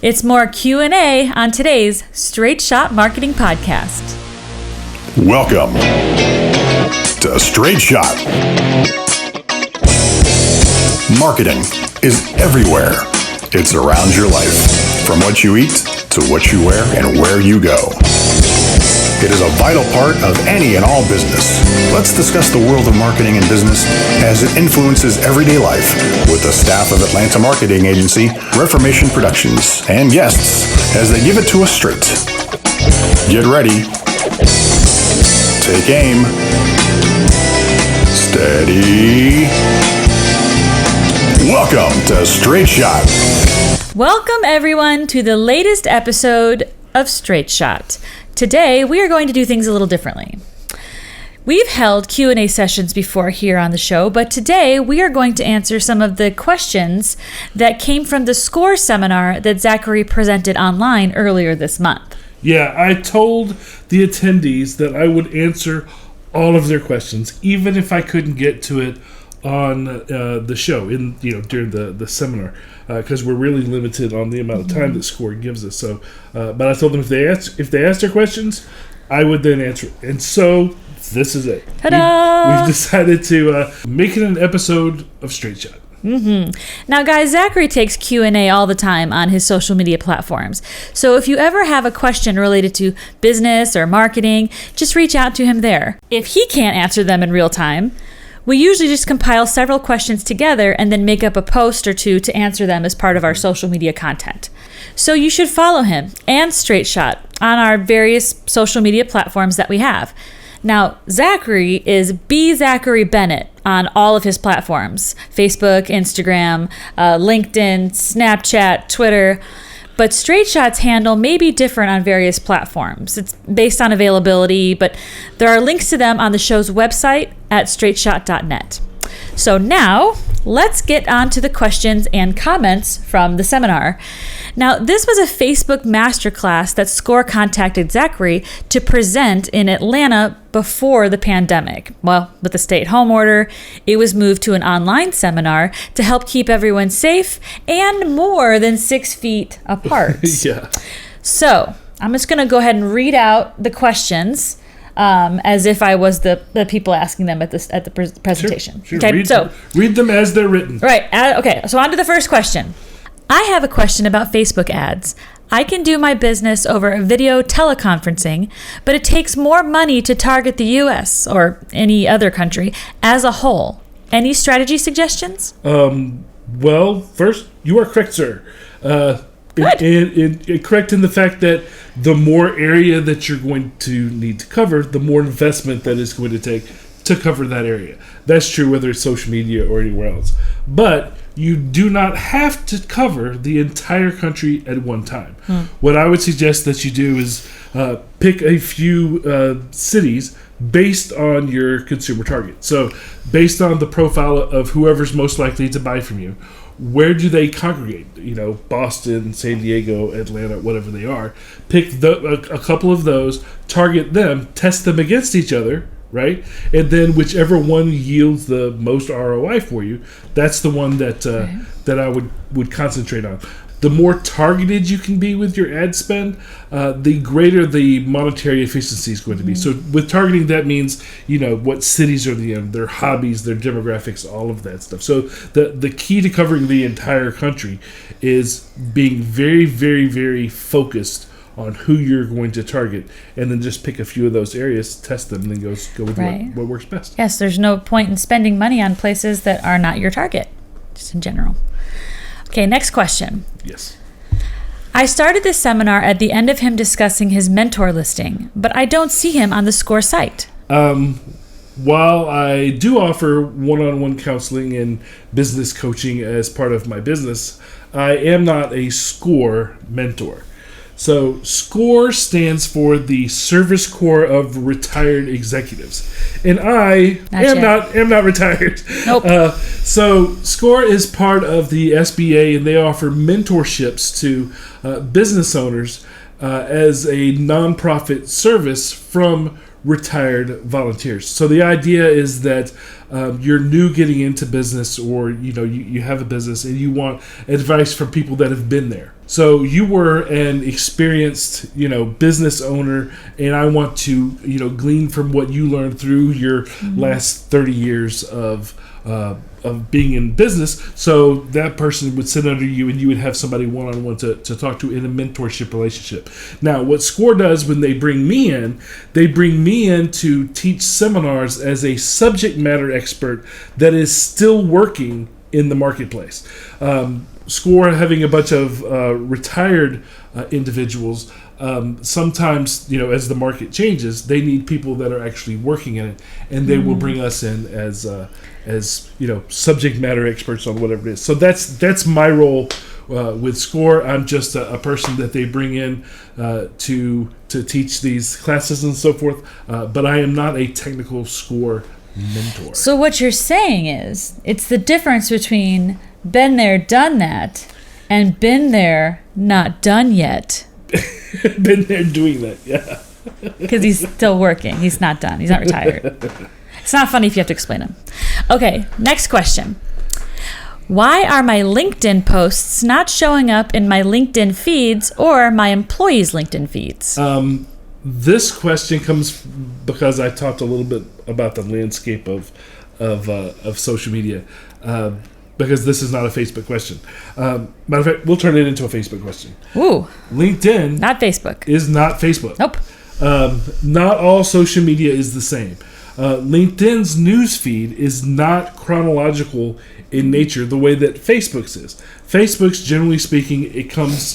It's more Q&A on today's Straight Shot Marketing Podcast. Welcome to Straight Shot. Marketing is everywhere. It's around your life, from what you eat to what you wear and where you go. It is a vital part of any and all business. Let's discuss the world of marketing and business as it influences everyday life with the staff of Atlanta marketing agency Reformation Productions and guests as they give it to us straight. Get ready. Take aim. Steady. Welcome to Straight Shot. Welcome everyone to the latest episode of Straight Shot. Today, we are going to do things a little differently. We've held Q&A sessions before here on the show, but today we are going to answer some of the questions that came from the SCORE seminar that Zachary presented online earlier this month. Yeah, I told the attendees that I would answer all of their questions, even if I couldn't get to it on the show during the seminar, because we're really limited on the amount of time that SCORE gives us. So, but I told them if they asked their questions, I would then answer it. And so this is it. Ta-da! We've decided to make it an episode of Straight Shot. Mm-hmm. Now, guys, Zachary takes Q&A all the time on his social media platforms. So if you ever have a question related to business or marketing, just reach out to him there. If he can't answer them in real time, we usually just compile several questions together and then make up a post or two to answer them as part of our social media content. So you should follow him and Straight Shot on our various social media platforms that we have. Now, Zachary is Zachary Bennett on all of his platforms: Facebook, Instagram, LinkedIn, Snapchat, Twitter. But Straight Shot's handle may be different on various platforms. It's based on availability, but there are links to them on the show's website at straightshot.net. So now, let's get on to the questions and comments from the seminar. Now, this was a Facebook masterclass that SCORE contacted Zachary to present in Atlanta before the pandemic. Well, with the stay-at-home order, it was moved to an online seminar to help keep everyone safe and more than 6 feet apart. Yeah. So, I'm just going to go ahead and read out the questions as if I was the people asking them at the presentation. Sure. Okay, read them as they're written. Right. Okay, so on to the first question. I have a question about Facebook ads. I can do my business over video teleconferencing, but it takes more money to target the U.S. or any other country as a whole. Any strategy suggestions? Well, first, you are correct, sir. Correct in the fact that the more area that you're going to need to cover, the more investment that it's going to take to cover that area. That's true whether it's social media or anywhere else. But you do not have to cover the entire country at one time. What I would suggest that you do is pick a few cities based on your consumer target. So based on the profile of whoever's most likely to buy from you, where do they congregate? Boston, San Diego, Atlanta, whatever they are. Pick a couple of those, target them, test them against each other, right? And then whichever one yields the most ROI for you, that's the one that I would concentrate on. The more targeted you can be with your ad spend, the greater the monetary efficiency is going to be. So with targeting, that means, what cities are their hobbies, their demographics, all of that stuff. So the key to covering the entire country is being very, very, very focused on who you're going to target, and then just pick a few of those areas, test them, and then go with what works best. Yes, there's no point in spending money on places that are not your target, just in general. Okay, next question. Yes. I started this seminar at the end of him discussing his mentor listing, but I don't see him on the SCORE site. While I do offer one-on-one counseling and business coaching as part of my business, I am not a SCORE mentor. So SCORE stands for the Service Corps of Retired Executives, and I am not retired. Nope. So SCORE is part of the SBA, and they offer mentorships to business owners as a nonprofit service from retired volunteers. So the idea is that you're new getting into business, or you have a business and you want advice from people that have been there. So you were an experienced, business owner, and I want to, glean from what you learned through your last 30 years of being in business. So that person would sit under you, and you would have somebody one-on-one to talk to in a mentorship relationship. Now, what SCORE does when they bring me in to teach seminars as a subject matter expert that is still working in the marketplace. SCORE having a bunch of retired individuals, sometimes, as the market changes, they need people that are actually working in it, and they will bring us in as subject matter experts on whatever it is. So that's my role with SCORE. I'm just a person that they bring in to teach these classes and so forth, but I am not a technical SCORE mentor. So what you're saying is, it's the difference between been there, done that, and been there, not done yet. Been there doing that, yeah. Because he's still working. He's not done. He's not retired. It's not funny if you have to explain him. Okay, next question. Why are my LinkedIn posts not showing up in my LinkedIn feeds or my employees' LinkedIn feeds? This question comes because I talked a little bit about the landscape of social media. Because this is not a Facebook question. Matter of fact, we'll turn it into a Facebook question. Ooh. LinkedIn Not Facebook. is not Facebook. Nope. Not all social media is the same. LinkedIn's news feed is not chronological in nature the way that Facebook's is. Facebook's, generally speaking,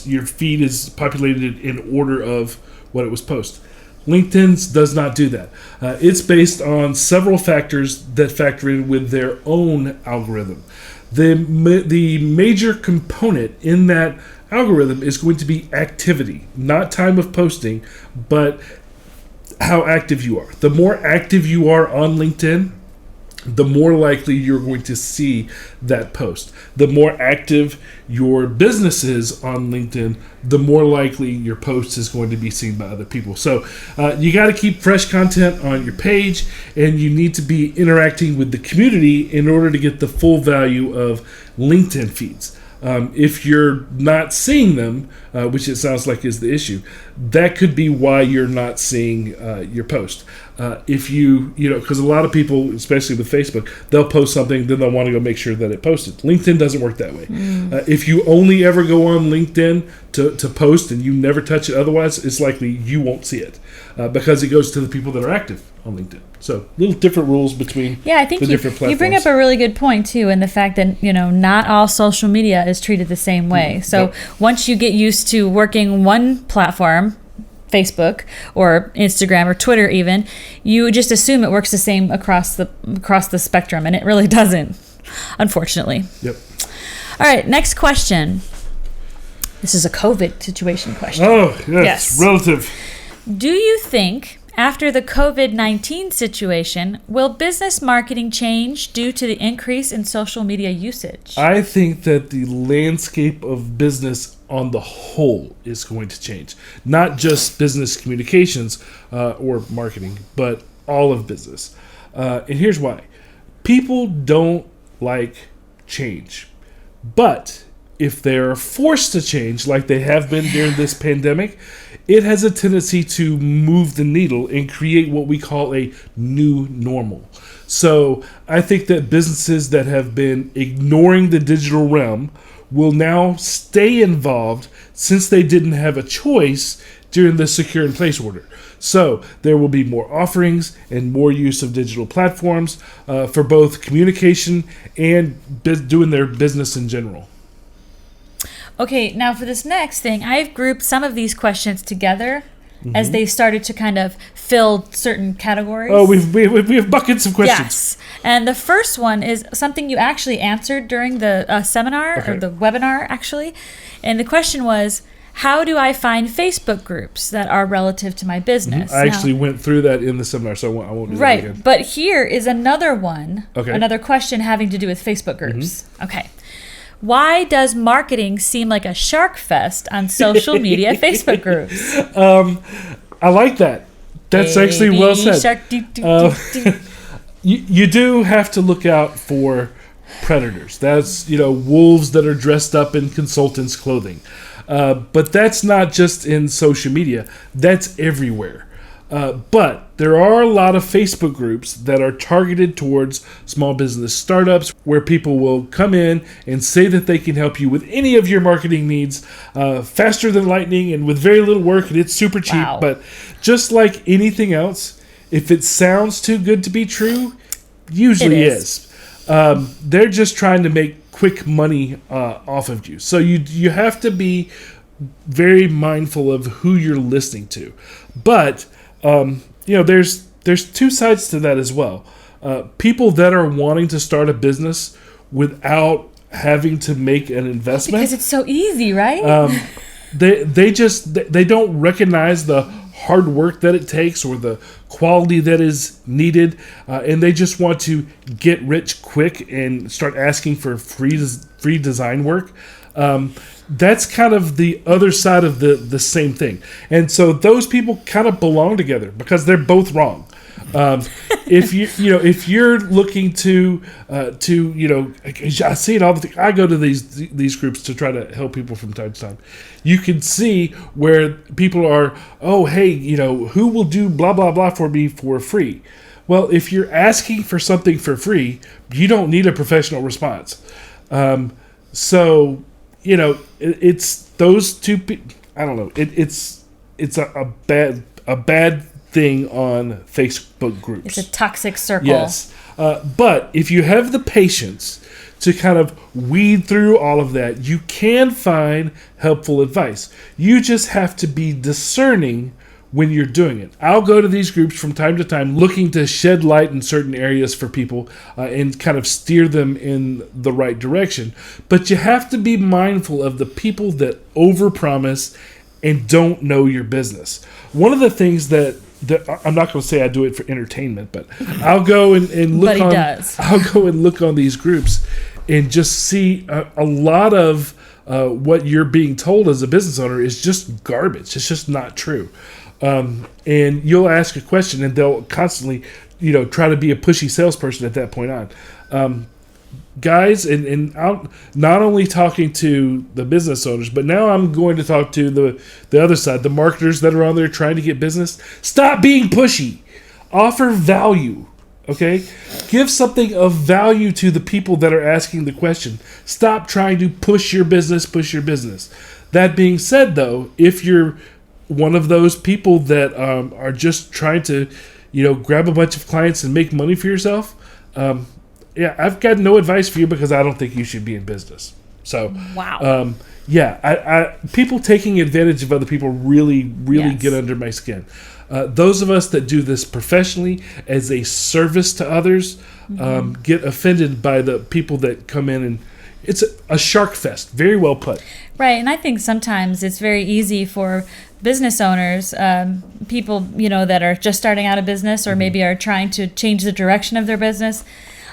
your feed is populated in order of what it was posted. LinkedIn's does not do that. It's based on several factors that factor in with their own algorithm. The major component in that algorithm is going to be activity, not time of posting, but how active you are. The more active you are on LinkedIn, the more likely you're going to see that post. The more active your business is on LinkedIn, the more likely your post is going to be seen by other people. So you got to keep fresh content on your page, and you need to be interacting with the community in order to get the full value of LinkedIn feeds. If you're not seeing them, which it sounds like is the issue, that could be why you're not seeing your post. If because a lot of people, especially with Facebook, they'll post something, then they'll want to go make sure that it posted. LinkedIn doesn't work that way. If you only ever go on LinkedIn to post and you never touch it otherwise, it's likely you won't see it because it goes to the people that are active on LinkedIn. So little different rules between I think the different platforms. You bring up a really good point too, in the fact that not all social media is treated the same way. So once you get used to working one platform, Facebook or Instagram or Twitter even, you just assume it works the same across the spectrum, and it really doesn't, unfortunately. Yep. All right, next question. This is a COVID situation question. Oh, yes. Relative. Do you think after the COVID-19 situation, will business marketing change due to the increase in social media usage? I think that the landscape of business on the whole is going to change. Not just business communications or marketing, but all of business. And here's why. People don't like change. But if they're forced to change, like they have been during this pandemic, it has a tendency to move the needle and create what we call a new normal. So I think that businesses that have been ignoring the digital realm will now stay involved since they didn't have a choice during the secure in place order. So there will be more offerings and more use of digital platforms for both communication and doing their business in general. Okay, now for this next thing, I've grouped some of these questions together as they started to kind of fill certain categories. Oh, we have buckets of questions. Yes. And the first one is something you actually answered during the seminar or the webinar, actually. And the question was, how do I find Facebook groups that are relative to my business? I actually went through that in the seminar, so I won't do that again. Right, but here is another one, another question having to do with Facebook groups. Okay. Why does marketing seem like a shark fest on social media Facebook groups? I like that. That's actually well said. Shark, You do have to look out for predators. That's wolves that are dressed up in consultants' clothing. But that's not just in social media. That's everywhere. But there are a lot of Facebook groups that are targeted towards small business startups where people will come in and say that they can help you with any of your marketing needs faster than lightning and with very little work, and it's super cheap. Wow. But just like anything else, if it sounds too good to be true, usually It is. They're just trying to make quick money off of you. So you have to be very mindful of who you're listening to. But there's two sides to that as well. People that are wanting to start a business without having to make an investment, Because it's so easy, right? they don't recognize the hard work that it takes or the quality that is needed, and they just want to get rich quick and start asking for free design work. That's kind of the other side of the same thing. And so those people kind of belong together because they're both wrong. If you're looking to I see it all the time. I go to these groups to try to help people from time to time. You can see where people are, oh, hey, who will do blah, blah, blah for me for free? Well, if you're asking for something for free, you don't need a professional response. It's those two people. I don't know. It's a bad thing on Facebook groups. It's a toxic circle. Yes. But if you have the patience to kind of weed through all of that, you can find helpful advice. You just have to be discerning when you're doing it. I'll go to these groups from time to time looking to shed light in certain areas for people and kind of steer them in the right direction. But you have to be mindful of the people that overpromise and don't know your business. One of the things that I'm not going to say I do it for entertainment, but I'll go and look But he on. does. I'll go and look on these groups and just see a lot of what you're being told as a business owner is just garbage. It's just not true. And you'll ask a question, and they'll constantly, try to be a pushy salesperson at that point on. Guys, and I'm not only talking to the business owners, but now I'm going to talk to the other side, the marketers that are on there trying to get business. Stop being pushy. Offer value, okay? Give something of value to the people that are asking the question. Stop trying to push your business. That being said, though, if you're one of those people that are just trying to, grab a bunch of clients and make money for yourself, I've got no advice for you because I don't think you should be in business. So, Wow. People taking advantage of other people really Yes. get under my skin. Those of us that do this professionally as a service to others get offended by the people that come in, and it's a shark fest. Very well put. Right, and I think sometimes it's very easy for business owners, people, that are just starting out a business or maybe are trying to change the direction of their business.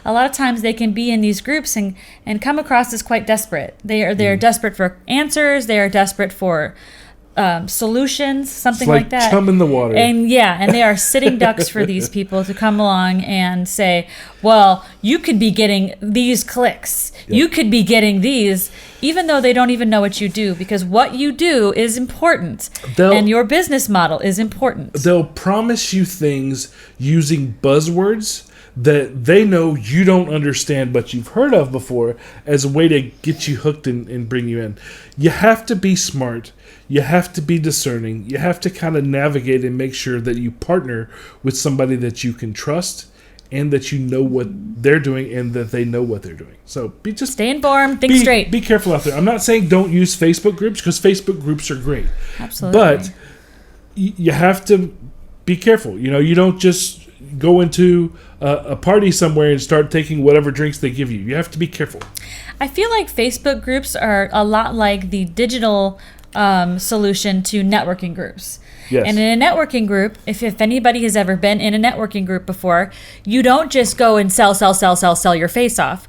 A lot of times they can be in these groups and come across as quite desperate. They are desperate for answers. They are desperate for solutions, something It's like that. chum in the water. And they are sitting ducks for these people to come along and say, well, you could be getting these clicks. Yep. You could be getting these, even though they don't even know what you do, because what you do is important and your business model is important. They'll promise you things using buzzwords that they know you don't understand but you've heard of before as a way to get you hooked and bring you in. You have to be smart. You have to be discerning. You have to kind of navigate and make sure that you partner with somebody that you can trust and that you know what they're doing and that they know what they're doing. So stay informed, think straight. Be careful out there. I'm not saying don't use Facebook groups because Facebook groups are great. Absolutely. But you have to be careful. You don't just go into a party somewhere and start taking whatever drinks they give you. You have to be careful. I feel like Facebook groups are a lot like the digital solution to networking groups. Yes. And in a networking group, if anybody has ever been in a networking group before, you don't just go and sell your face off.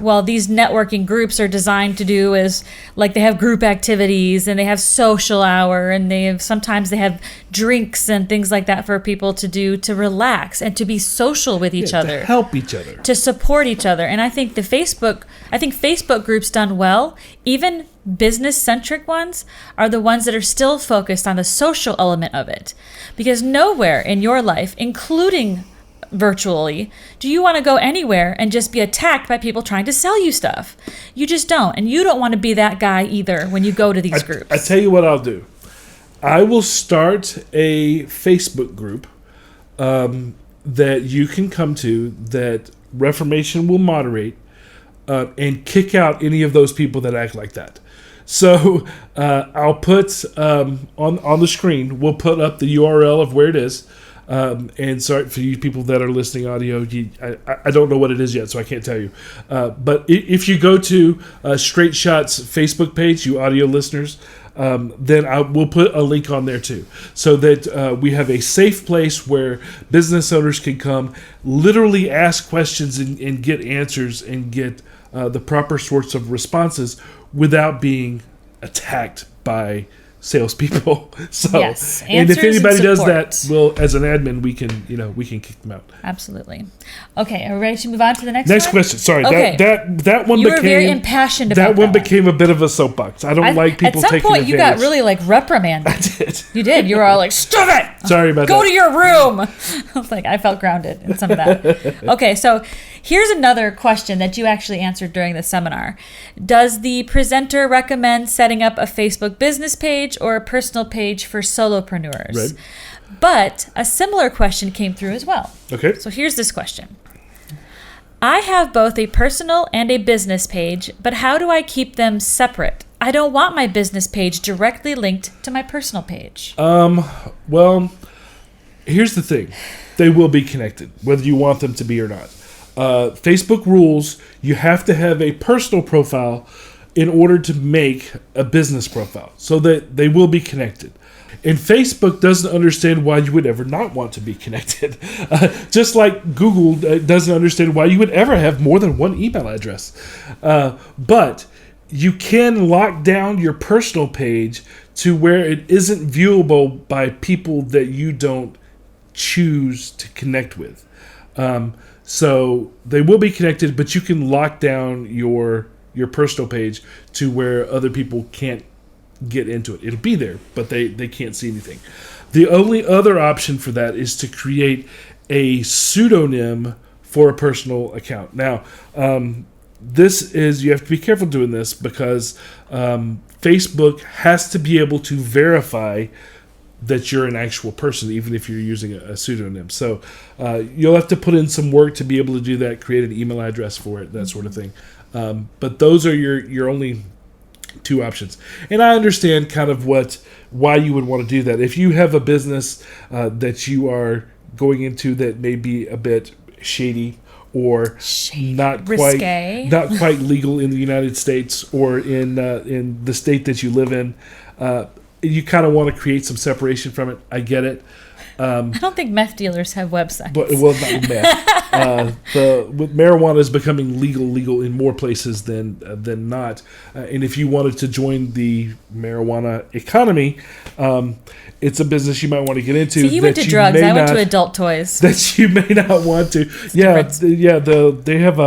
well, these networking groups are designed to do is like they have group activities and they have social hour and sometimes they have drinks and things like that for people to do to relax and to be social with each other, to help each other, to support each other. And I think Facebook groups done well, even business-centric ones, are the ones that are still focused on the social element of it. Because nowhere in your life, including virtually, do you want to go anywhere and just be attacked by people trying to sell you stuff. You just don't. And you don't want to be that guy either when you go to these groups. I tell you what I'll do. I will start a Facebook group that you can come to that Reformation will moderate and kick out any of those people that act like that. So I'll put on the screen, we'll put up the URL of where it is. And sorry for you people that are listening audio, I don't know what it is yet, so I can't tell you. But if you go to Straight Shot's Facebook page, you audio listeners, then we'll put a link on there too, so that we have a safe place where business owners can come, literally ask questions and get answers and get the proper sorts of responses without being attacked by salespeople. So, yes, and if anybody and does that, well, as an admin, we can kick them out. Absolutely. Okay, are we ready to move on to the next one? Next question. Sorry, okay. that one you were very impassioned about that one. Became a bit of a soapbox. I don't like people taking advantage. At some point, you got really reprimanded. I did. You did. You were all like, "Stop it! Sorry about that. Go to your room." I was like, I felt grounded in some of that. Okay, so here's another question that you actually answered during the seminar. Does the presenter recommend setting up a Facebook business page or a personal page for solopreneurs? Right. But a similar question came through as well. Okay. So here's this question. I have both a personal and a business page, but how do I keep them separate? I don't want my business page directly linked to my personal page. Well, here's the thing. They will be connected, whether you want them to be or not. Facebook rules, you have to have a personal profile in order to make a business profile, so that they will be connected. And Facebook doesn't understand why you would ever not want to be connected. Just like Google doesn't understand why you would ever have more than one email address. But you can lock down your personal page to where it isn't viewable by people that you don't choose to connect with. So they will be connected, but you can lock down your personal page to where other people can't get into it. It'll be there, but they can't see anything. The only other option for that is to create a pseudonym for a personal account. Now, you have to be careful doing this because Facebook has to be able to verify that you're an actual person, even if you're using a pseudonym. So you'll have to put in some work to be able to do that, create an email address for it, that sort of thing. But those are your only two options. And I understand kind of why you would want to do that. If you have a business that you are going into that may be a bit shady or not quite legal in the United States or in the state that you live in, you kind of want to create some separation from it. I get it. I don't think meth dealers have websites. But not meth. With marijuana is becoming legal in more places than not. And if you wanted to join the marijuana economy, it's a business you might want to get into. So you went to drugs. I went to adult toys. That you may not want to. They have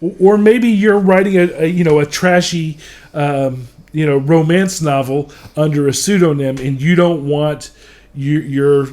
or maybe you're writing a trashy romance novel under a pseudonym, and you don't want your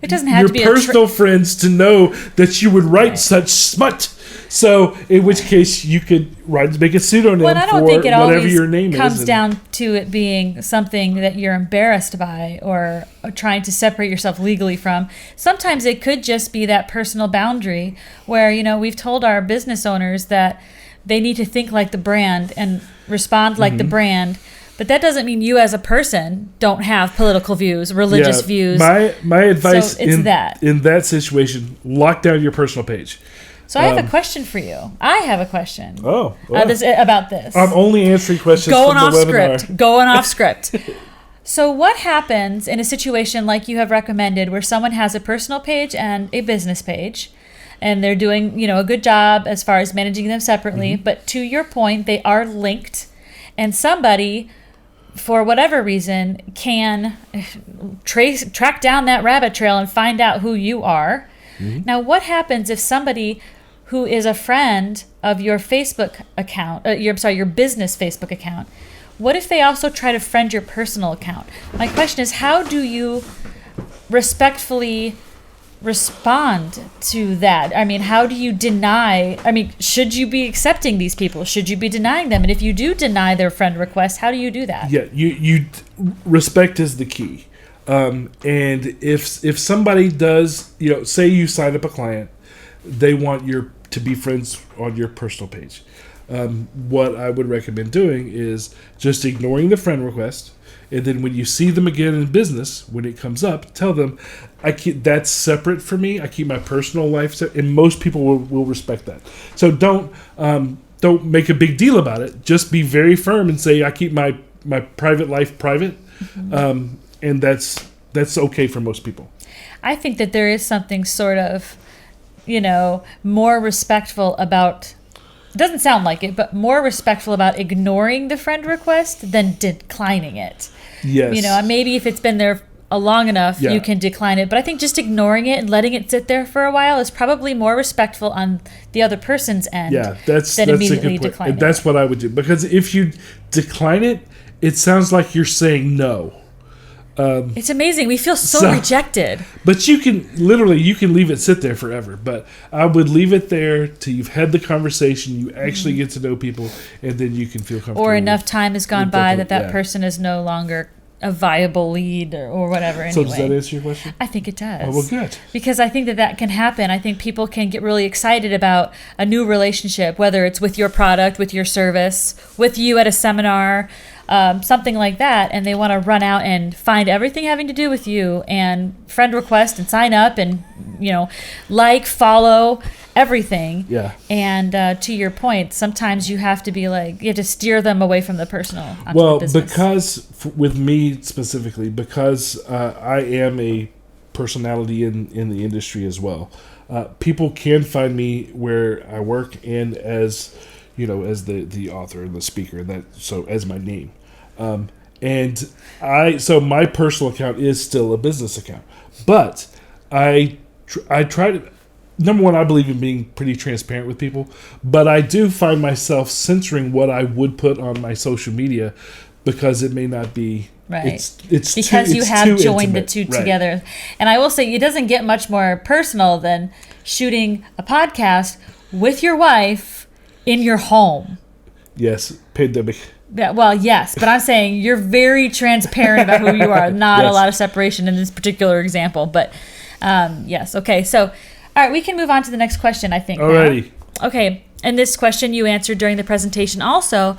it doesn't have to be personal friends to know that you would write such smut. So in which case you could make a pseudonym for whatever your name comes is. Down to it being something that you're embarrassed by or trying to separate yourself legally from. Sometimes it could just be that personal boundary where, we've told our business owners that they need to think like the brand and respond like the brand. But that doesn't mean you as a person don't have political views, religious views. My advice so in that situation, lock down your personal page. So I have a question for you. I have a question. Oh. About this. I'm only answering questions from the webinar. Going off script. So what happens in a situation like you have recommended where someone has a personal page and a business page? and they're doing, a good job as far as managing them separately. Mm-hmm. But to your point, they are linked, and somebody, for whatever reason, can track down that rabbit trail and find out who you are. Mm-hmm. Now, what happens if somebody who is a friend of your Facebook account, your business Facebook account, what if they also try to friend your personal account? My question is, how do you respectfully respond to that? I mean, how do you deny? I mean, should you be accepting these people? Should you be denying them? And if you do deny their friend request, how do you do that? Yeah, you respect is the key. And if somebody does, say you sign up a client, they want to be friends on your personal page. What I would recommend doing is just ignoring the friend request, and then when you see them again in business, when it comes up, tell them, that's separate for me. I keep my personal life separate, and most people will respect that. So don't make a big deal about it. Just be very firm and say, I keep my private life private, and that's okay for most people. I think that there is something sort of, more respectful about. It doesn't sound like it, but more respectful about ignoring the friend request than declining it. Yes. Maybe if it's been there long enough, you can decline it. But I think just ignoring it and letting it sit there for a while is probably more respectful on the other person's end than immediately declining it. That's what I would do. Because if you decline it, it sounds like you're saying no. It's amazing. We feel so rejected. But you can leave it sit there forever. But I would leave it there till you've had the conversation, you actually get to know people, and then you can feel comfortable. Or enough time has gone by that person is no longer a viable lead or whatever. Anyway. So does that answer your question? I think it does. Oh, well, good. Because I think that can happen. I think people can get really excited about a new relationship, whether it's with your product, with your service, with you at a seminar, something like that, and they want to run out and find everything having to do with you and friend request and sign up and follow everything. Yeah. And to your point, sometimes you have to be you have to steer them away from the personal. Well, the business. because with me specifically, because I am a personality in the industry as well, people can find me where I work and as the author and the speaker, and as my name. So my personal account is still a business account, but I try to. Number one, I believe in being pretty transparent with people, but I do find myself censoring what I would put on my social media because it may not be right. It's because you have joined intimate. the two together. And I will say, it doesn't get much more personal than shooting a podcast with your wife in your home. Yes, pandemic. Yeah, well, yes, but I'm saying you're very transparent about who you are. Not a lot of separation in this particular example, but yes. Okay, so all right, we can move on to the next question, I think. Alrighty. Now. Okay, and this question you answered during the presentation also,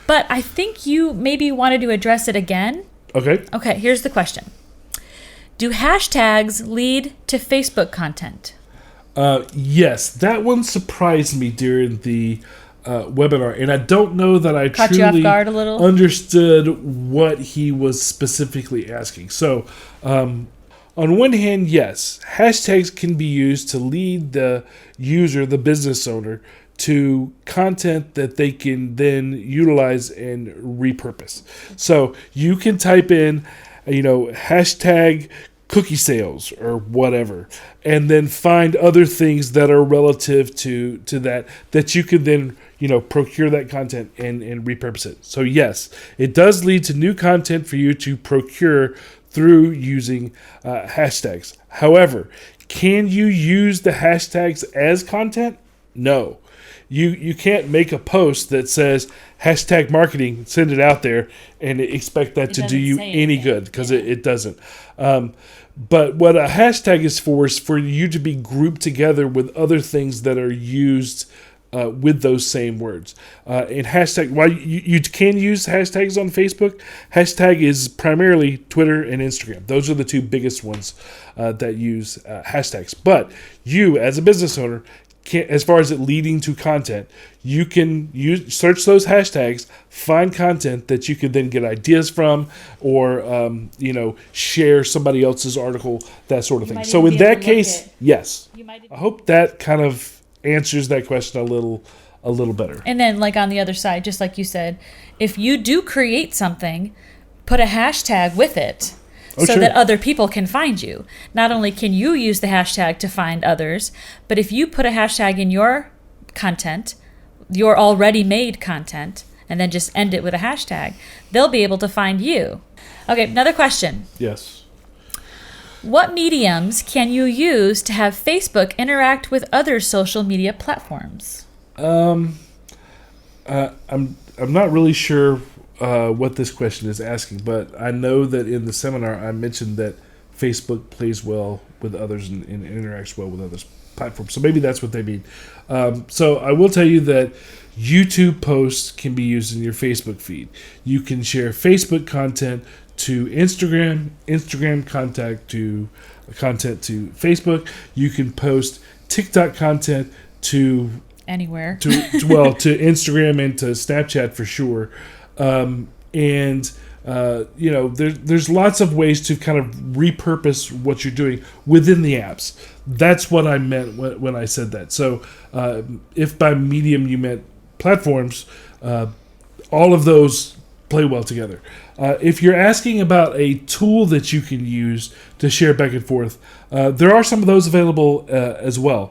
but I think you maybe wanted to address it again. Okay. Okay, here's the question. Do hashtags lead to Facebook content? Yes, that one surprised me during the webinar, and I don't know that I Caught you off guard a little? Understood what he was specifically asking. So, on one hand, yes, hashtags can be used to lead the user, the business owner, to content that they can then utilize and repurpose. So you can type in, hashtag cookie sales or whatever, and then find other things that are relative to that you can then procure that content and repurpose it. So yes, it does lead to new content for you to procure through using hashtags. However, can you use the hashtags as content? No. You can't make a post that says hashtag marketing, send it out there, and expect that to do you any good, because it doesn't. But what a hashtag is for you to be grouped together with other things that are used with those same words. And hashtag, while you can use hashtags on Facebook, hashtag is primarily Twitter and Instagram. Those are the two biggest ones that use hashtags. But you, as a business owner, as far as it leading to content, you can search those hashtags, find content that you can then get ideas from, or share somebody else's article, that sort of thing. So in that case, yes, I hope that kind of answers that question a little better. And then, like on the other side, just like you said, if you do create something, put a hashtag with it. So that other people can find you. Not only can you use the hashtag to find others, but if you put a hashtag in your content, your already made content, and then just end it with a hashtag, they'll be able to find you. Okay, another question. Yes. What mediums can you use to have Facebook interact with other social media platforms? I'm not really sure what this question is asking, but I know that in the seminar I mentioned that Facebook plays well with others and interacts well with others platforms. So maybe that's what they mean. So I will tell you that YouTube posts can be used in your Facebook feed. You can share Facebook content to Instagram, Instagram content to Facebook. You can post TikTok content to anywhere, to Instagram and to Snapchat for sure. There's lots of ways to kind of repurpose what you're doing within the apps. That's what I meant when I said that. So if by medium you meant platforms, all of those play well together. If you're asking about a tool that you can use to share back and forth, there are some of those available as well.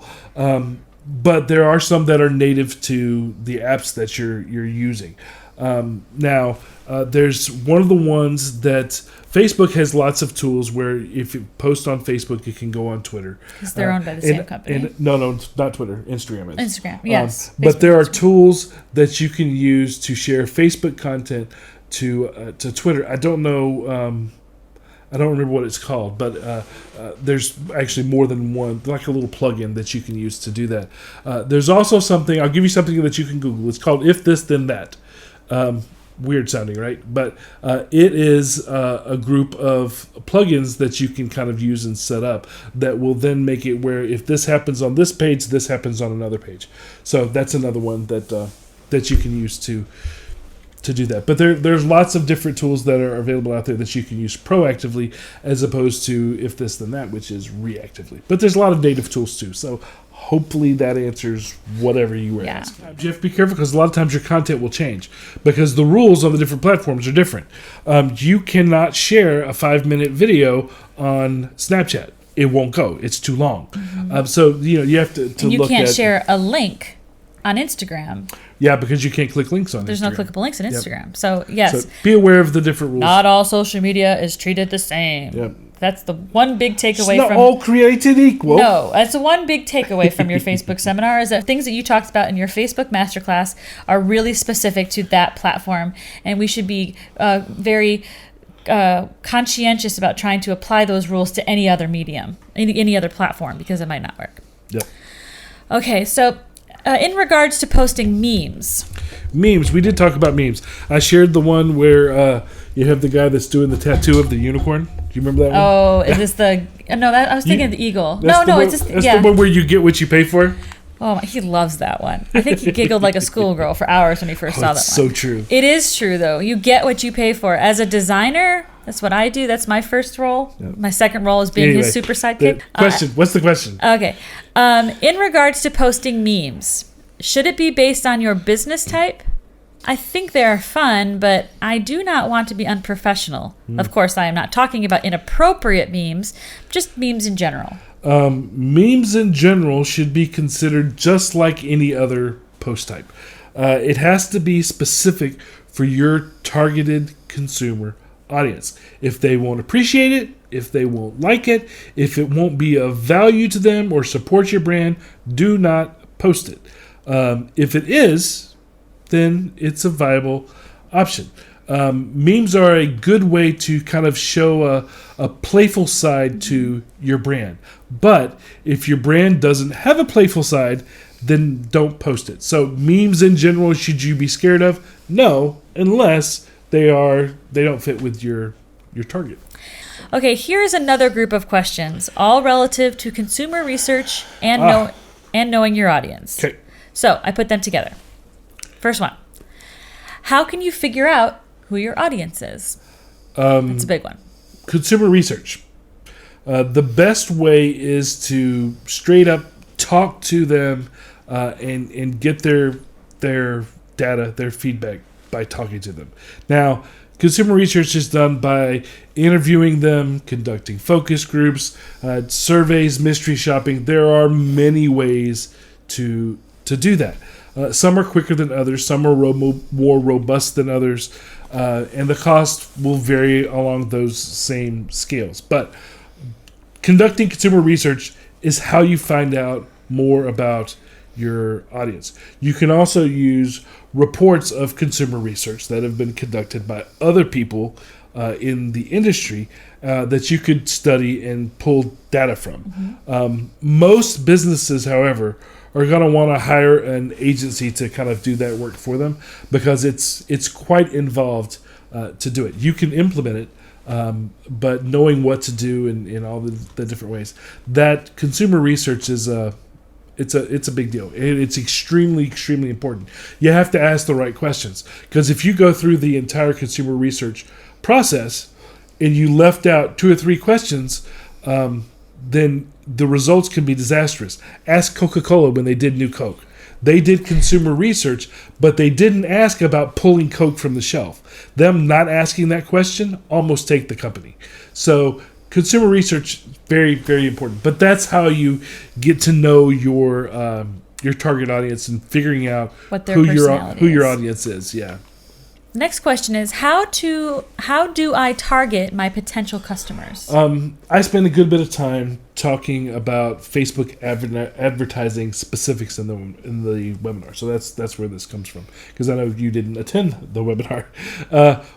But there are some that are native to the apps that you're using. There's one of the ones that Facebook has lots of tools where if you post on Facebook, it can go on Twitter. Because they're owned by the same company. No, not Twitter. Instagram is. Instagram, yes. But there are tools that you can use to share Facebook content to Twitter. I don't know. I don't remember what it's called, but there's actually more than one, like a little plugin that you can use to do that. There's also something, I'll give you something that you can Google. It's called If This Then That. Weird sounding, right? But it is a group of plugins that you can kind of use and set up that will then make it where if this happens on this page, this happens on another page. So that's another one that you can use to do that. But there's lots of different tools that are available out there that you can use proactively as opposed to if this then that, which is reactively. But there's a lot of native tools too. So hopefully that answers whatever you were asking. You have to be careful because a lot of times your content will change because the rules on the different platforms are different. You cannot share a 5-minute video on Snapchat. It won't go. It's too long. Mm-hmm. So you have to you look at... You can't share a link on Instagram. Yeah, because you can't click links on There's Instagram. no clickable links on Instagram. Yep. So, yes. So be aware of the different rules. Not all social media is treated the same. Yep. That's the one big takeaway it's not all created equal. No, that's the one big takeaway from your Facebook seminar is that things that you talked about in your Facebook masterclass are really specific to that platform. And we should be very conscientious about trying to apply those rules to any other medium, any other platform, because it might not work. Yep. Okay, so... in regards to posting memes, we did talk about memes. I shared the one where you have the guy that's doing the tattoo of the unicorn. Do you remember that one? Oh, is this the... No, I was thinking of the eagle. It's the one where you get what you pay for? Oh, he loves that one. I think he giggled like a schoolgirl for hours when he first saw that one. So true. It is true, though. You get what you pay for. As a designer, that's what I do. That's my first role. Yep. My second role is being his super sidekick. Question. What's the question? Okay. In regards to posting memes, should it be based on your business type? I think they are fun, but I do not want to be unprofessional. Of course, I am not talking about inappropriate memes, just memes in general. Memes in general should be considered just like any other post type. It has to be specific for your targeted consumer audience. If they won't appreciate it, if they won't like it, if it won't be of value to them or support your brand, do not post it. If it is, then it's a viable option. Memes are a good way to kind of show a playful side to your brand. But if your brand doesn't have a playful side, then don't post it. So memes in general, should you be scared of? No, unless they don't fit with your target. Okay, here's another group of questions, all relative to consumer research and and knowing your audience. Okay. So I put them together. First one. How can you figure out who your audience is? That's a big one. Consumer research. The best way is to straight up talk to them and get their data, their feedback by talking to them. Now, consumer research is done by interviewing them, conducting focus groups, surveys, mystery shopping. There are many ways to do that. Some are quicker than others. Some are more robust than others. And the cost will vary along those same scales. But conducting consumer research is how you find out more about your audience. You can also use reports of consumer research that have been conducted by other people in the industry that you could study and pull data from. Most businesses, however, are going to want to hire an agency to kind of do that work for them because it's quite involved to do it. You can implement it, but knowing what to do in all the different ways. That consumer research is it's a big deal. It's extremely, extremely important. You have to ask the right questions because if you go through the entire consumer research process and you left out 2 or 3 questions, then the results can be disastrous. Ask Coca-Cola when they did New Coke. They did consumer research, but they didn't ask about pulling Coke from the shelf. Them not asking that question almost take the company. So consumer research, very, very important. But that's how you get to know your target audience and figuring out what their who personality your is. audience is. Yeah. Next question is how do I target my potential customers? I spend a good bit of time talking about Facebook advertising specifics in the webinar. So that's where this comes from because I know you didn't attend the webinar.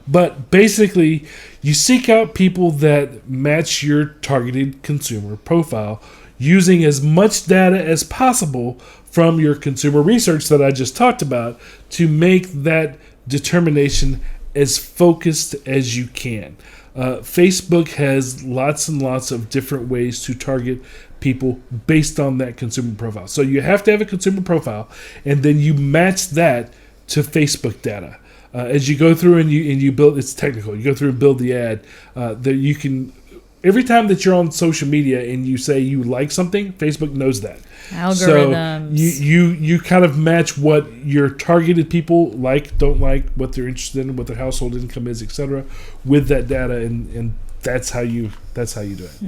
But basically, you seek out people that match your targeted consumer profile using as much data as possible from your consumer research that I just talked about to make that determination as focused as you can. Facebook has lots and lots of different ways to target people based on that consumer profile. So you have to have a consumer profile, and then you match that to Facebook data. As you go through and you build, it's technical. You go through and build the ad. That you can. Every time that you're on social media and you say you like something, Facebook knows that. Algorithms. So you kind of match what your targeted people like, don't like, what they're interested in, what their household income is, etc., with that data, and that's how you do it.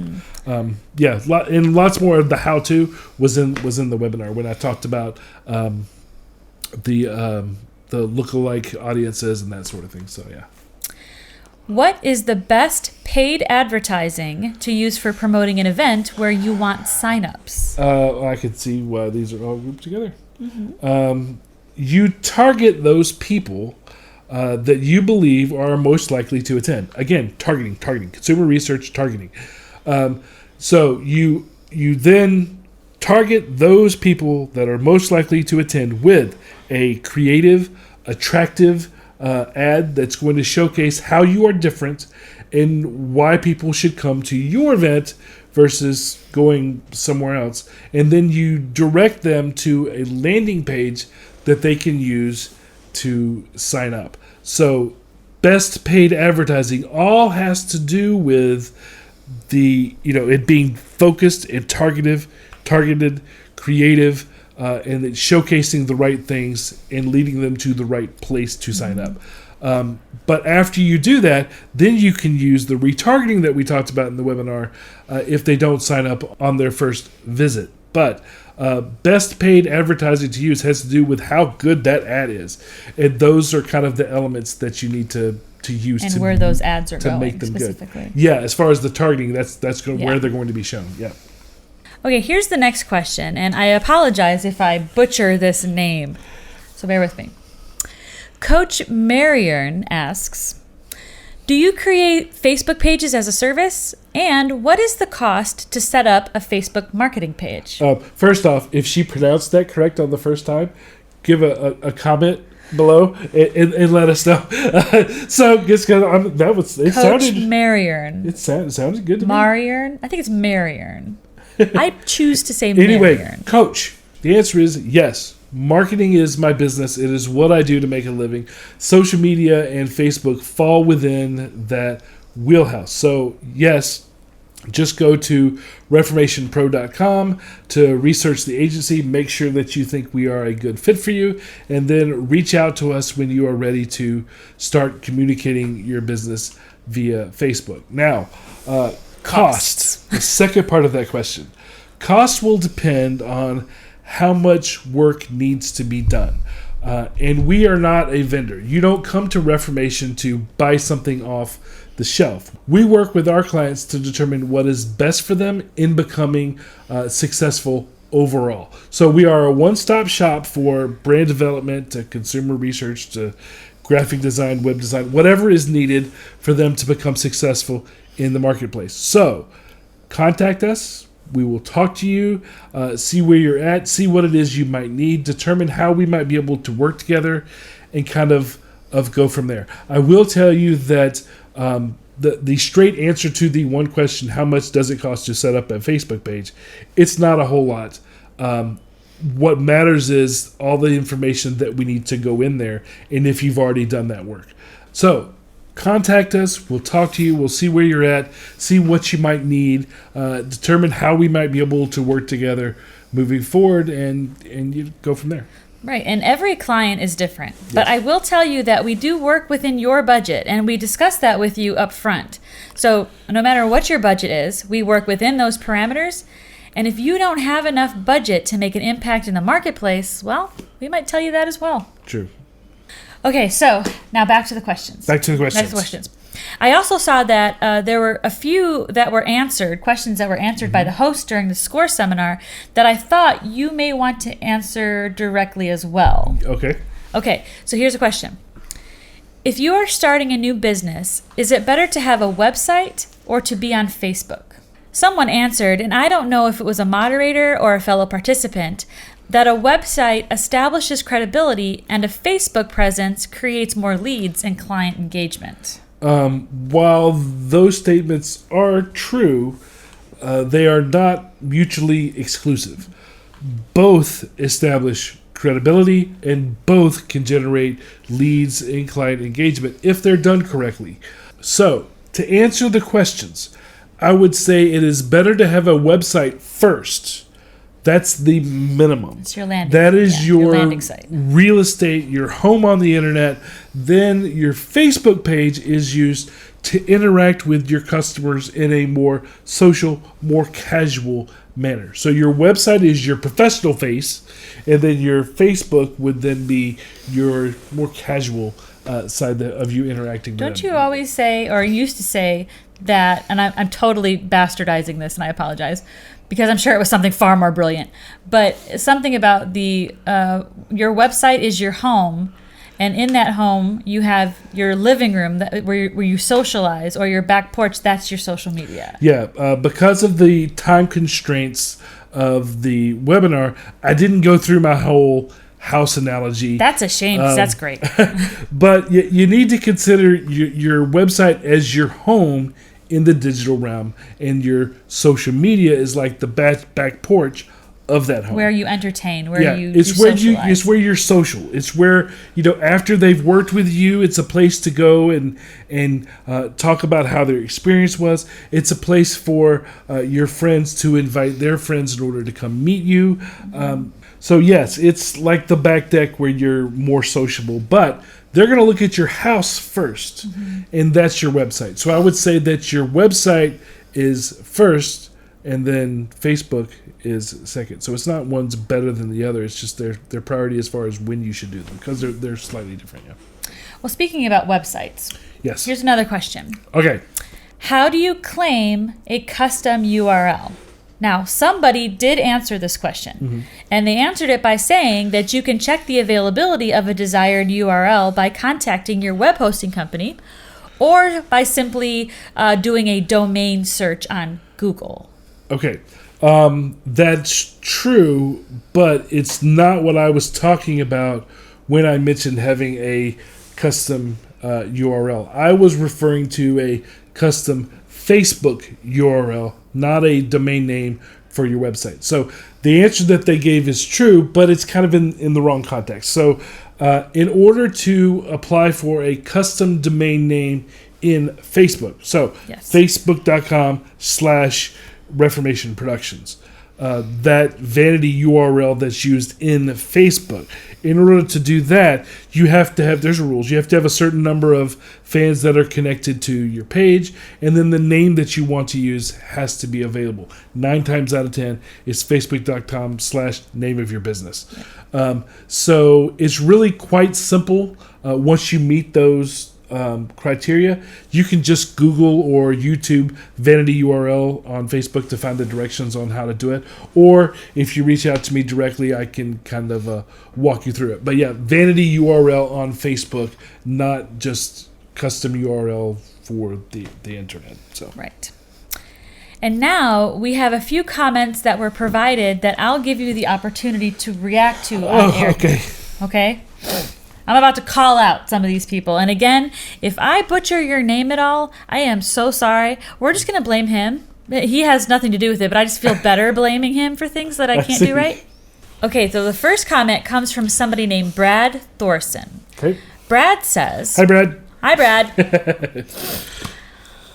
And lots more of the how-to was in the webinar when I talked about the lookalike audiences and that sort of thing. So yeah. What is the best paid advertising to use for promoting an event where you want signups? I can see why these are all grouped together. You target those people that you believe are most likely to attend. Again, targeting, consumer research targeting. So you then target those people that are most likely to attend with a creative, attractive ad that's going to showcase how you are different and why people should come to your event versus going somewhere else. And then you direct them to a landing page that they can use to sign up. So best paid advertising all has to do with it being focused and targeted, creative, and it's showcasing the right things and leading them to the right place to sign up. But after you do that, then you can use the retargeting that we talked about in the webinar if they don't sign up on their first visit. But best paid advertising to use has to do with how good that ad is. And those are kind of the elements that you need to use and to where those ads are to going make them specifically. good. Yeah, as far as the targeting, that's where they're going to be shown. Yeah. Okay, here's the next question, and I apologize if I butcher this name, so bear with me. Coach Mariern asks, do you create Facebook pages as a service? And what is the cost to set up a Facebook marketing page? First off, if she pronounced that correct on the first time, give a comment below and let us know. So just because it Coach sounded Mariern. It sounded good to me. Mariern? I think it's Mariern. I choose to say Anyway, Mariern. Coach, The answer is yes. Marketing is my business. It is what I do to make a living. Social media and Facebook fall within that wheelhouse. So, yes, just go to reformationpro.com to research the agency, make sure that you think we are a good fit for you, and then reach out to us when you are ready to start communicating your business via Facebook. Now, costs. The second part of that question. Cost will depend on how much work needs to be done. And we are not a vendor. You don't come to Reformation to buy something off the shelf. We work with our clients to determine what is best for them in becoming successful overall. So we are a one-stop shop for brand development to consumer research to graphic design, web design, whatever is needed for them to become successful in the marketplace. So contact us. We will talk to you, see where you're at, see what it is you might need, determine how we might be able to work together, and kind of go from there. I will tell you that the straight answer to the one question, how much does it cost to set up a Facebook page, it's not a whole lot. What matters is all the information that we need to go in there, and if you've already done that work. So contact us. We'll talk to you. We'll see where you're at, see what you might need, determine how we might be able to work together moving forward, and you go from there. Right, and every client is different. Yes. But I will tell you that we do work within your budget, and we discuss that with you up front. So no matter what your budget is, we work within those parameters. And if you don't have enough budget to make an impact in the marketplace, well, we might tell you that as well. True. Okay, so now back to the questions. Back to the questions. I also saw that there were a few that were answered, questions that were answered by the host during the SCORE seminar that I thought you may want to answer directly as well. Okay, so here's a question. If you are starting a new business, is it better to have a website or to be on Facebook? Someone answered, and I don't know if it was a moderator or a fellow participant, that a website establishes credibility and a Facebook presence creates more leads and client engagement. While those statements are true, they are not mutually exclusive. Both establish credibility and both can generate leads and client engagement if they're done correctly. So, to answer the questions, I would say it is better to have a website first. That's the minimum. It's your landing. That is your landing site. Real estate, your home on the internet. Then your Facebook page is used to interact with your customers in a more social, more casual manner. So your website is your professional face, and then your Facebook would then be your more casual side of you interacting with them. Don't you always say, or used to say, that, and I'm totally bastardizing this, and I apologize, because I'm sure it was something far more brilliant, but something about the your website is your home, and in that home you have your living room where you socialize, or your back porch, that's your social media. Yeah, because of the time constraints of the webinar, I didn't go through my whole house analogy. That's a shame, 'cause that's great. But you need to consider your website as your home in the digital realm, and your social media is like the back porch of that home, where you entertain, where you it's where socialize. It's where you're social. It's where, after they've worked with you, it's a place to go and talk about how their experience was. It's a place for your friends to invite their friends in order to come meet you. So yes, it's like the back deck where you're more sociable, but they're going to look at your house first, and that's your website. So I would say that your website is first, and then Facebook is second. So it's not one's better than the other. It's just their priority as far as when you should do them, because they're slightly different. Yeah. Well, speaking about websites, yes. Here's another question. Okay. How do you claim a custom URL? Now, somebody did answer this question, and they answered it by saying that you can check the availability of a desired URL by contacting your web hosting company, or by simply doing a domain search on Google. Okay. That's true, but it's not what I was talking about when I mentioned having a custom URL. I was referring to a custom Facebook URL, not a domain name for your website. So the answer that they gave is true, but it's kind of in the wrong context. So in order to apply for a custom domain name in Facebook, so facebook.com/Reformation Productions, that vanity URL that's used in Facebook. In order to do that, you have to have, there's rules. You have to have a certain number of fans that are connected to your page, and then the name that you want to use has to be available. 9 times out of 10, it's facebook.com/name of your business. So it's really quite simple. Once you meet those criteria, you can just Google or YouTube vanity URL on Facebook to find the directions on how to do it. Or if you reach out to me directly, I can kind of walk you through it. But yeah, vanity URL on Facebook, not just custom URL for the internet. So right. And now we have a few comments that were provided that I'll give you the opportunity to react to on air. Okay? I'm about to call out some of these people. And again, if I butcher your name at all, I am so sorry. We're just going to blame him. He has nothing to do with it, but I just feel better blaming him for things that I can't do right. Okay, so the first comment comes from somebody named Brad Thorson. Okay. Brad says... Hi, Brad. Hi, Brad.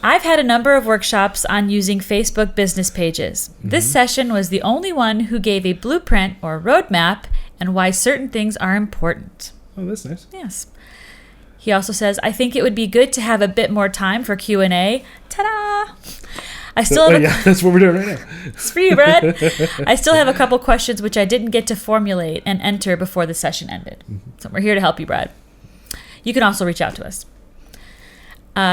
I've had a number of workshops on using Facebook business pages. This session was the only one who gave a blueprint or roadmap and why certain things are important. Oh, that's nice. Yes. He also says, I think it would be good to have a bit more time for Q&A. Ta-da! That's what we're doing right now. It's for you, Brad. I still have a couple questions which I didn't get to formulate and enter before the session ended. So we're here to help you, Brad. You can also reach out to us.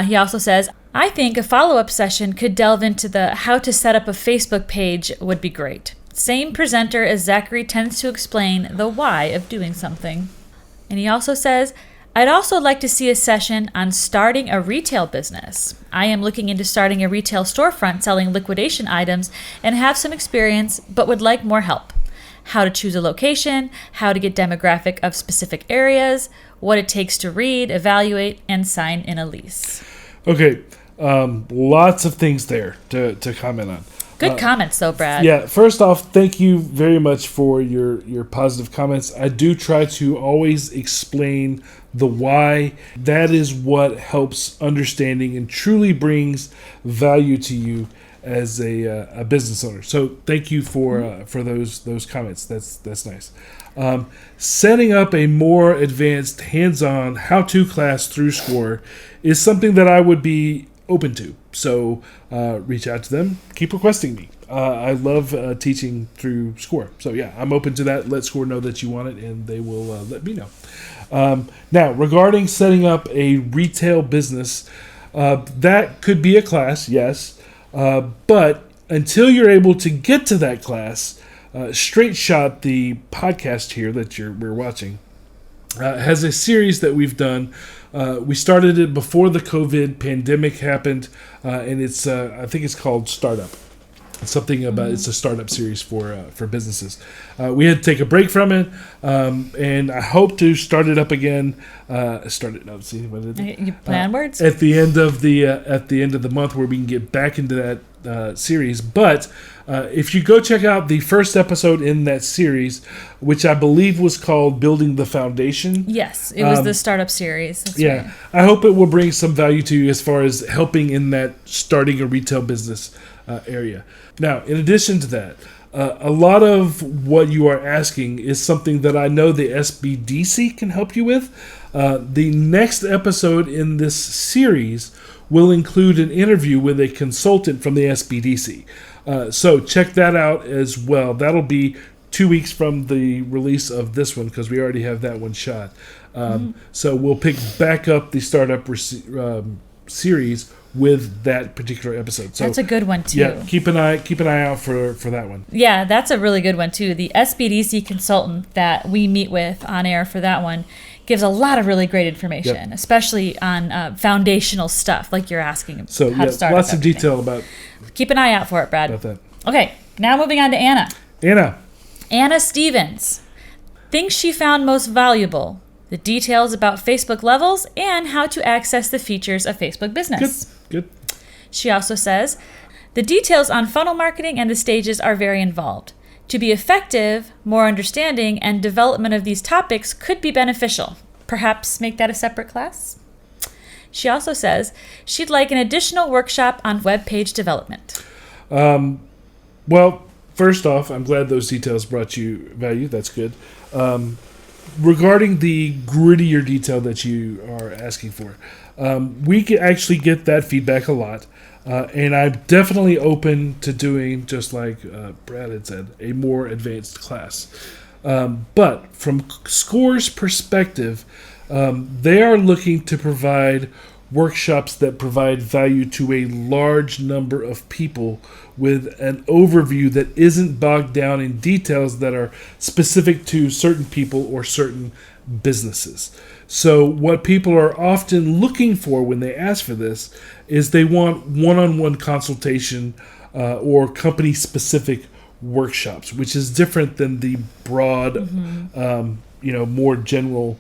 He also says, I think a follow-up session could delve into the how to set up a Facebook page would be great. Same presenter as Zachary tends to explain the why of doing something. And he also says, I'd also like to see a session on starting a retail business. I am looking into starting a retail storefront selling liquidation items and have some experience, but would like more help. How to choose a location, how to get demographic of specific areas, what it takes to read, evaluate, and sign in a lease. Okay, lots of things there to comment on. Good comments, though, Brad. Yeah, first off, thank you very much for your positive comments. I do try to always explain the why. That is what helps understanding and truly brings value to you as a business owner. So thank you for those comments. That's nice. Setting up a more advanced hands-on how-to class through SCORE is something that I would be open to. So reach out to them. Keep requesting me. I love teaching through SCORE. So yeah, I'm open to that. Let SCORE know that you want it, and they will let me know. Now, regarding setting up a retail business, that could be a class, yes. But until you're able to get to that class, Straight Shot, the podcast here that we're watching, has a series that we've done. We started it before the COVID pandemic happened, and it's I think it's called Startup. It's something about it's a startup series for businesses. We had to take a break from it, and I hope to start it up again. You plan words at the end of the month, where we can get back into that series. But if you go check out the first episode in that series, which I believe was called Building the Foundation. Yes, it was the startup series. That's yeah, right. I hope it will bring some value to you as far as helping in that starting a retail business area. Now, in addition to that, a lot of what you are asking is something that I know the SBDC can help you with. The next episode in this series will include an interview with a consultant from the SBDC. So check that out as well. That'll be 2 weeks from the release of this one, because we already have that one shot. So we'll pick back up the startup series with that particular episode. So that's a good one too. Yeah, keep an eye out for that one. Yeah, that's a really good one too. The SBDC consultant that we meet with on air for that one gives a lot of really great information, especially on foundational stuff like you're asking. So how to start lots of detail about. Keep an eye out for it, Brad. About that. Okay, now moving on to Anna. Anna Stevens thinks she found most valuable the details about Facebook levels and how to access the features of Facebook Business. Good. She also says, The details on funnel marketing and the stages are very involved. To be effective, more understanding and development of these topics could be beneficial. Perhaps make that a separate class? She also says she'd like an additional workshop on web page development. Well, first off, I'm glad those details brought you value. That's good. Regarding the grittier detail that you are asking for, we can actually get that feedback a lot. And I'm definitely open to doing, just like Brad had said, a more advanced class. But from SCORE's perspective, they are looking to provide workshops that provide value to a large number of people with an overview that isn't bogged down in details that are specific to certain people or certain businesses. So what people are often looking for when they ask for this is they want one-on-one consultation or company-specific workshops, which is different than the broad, more general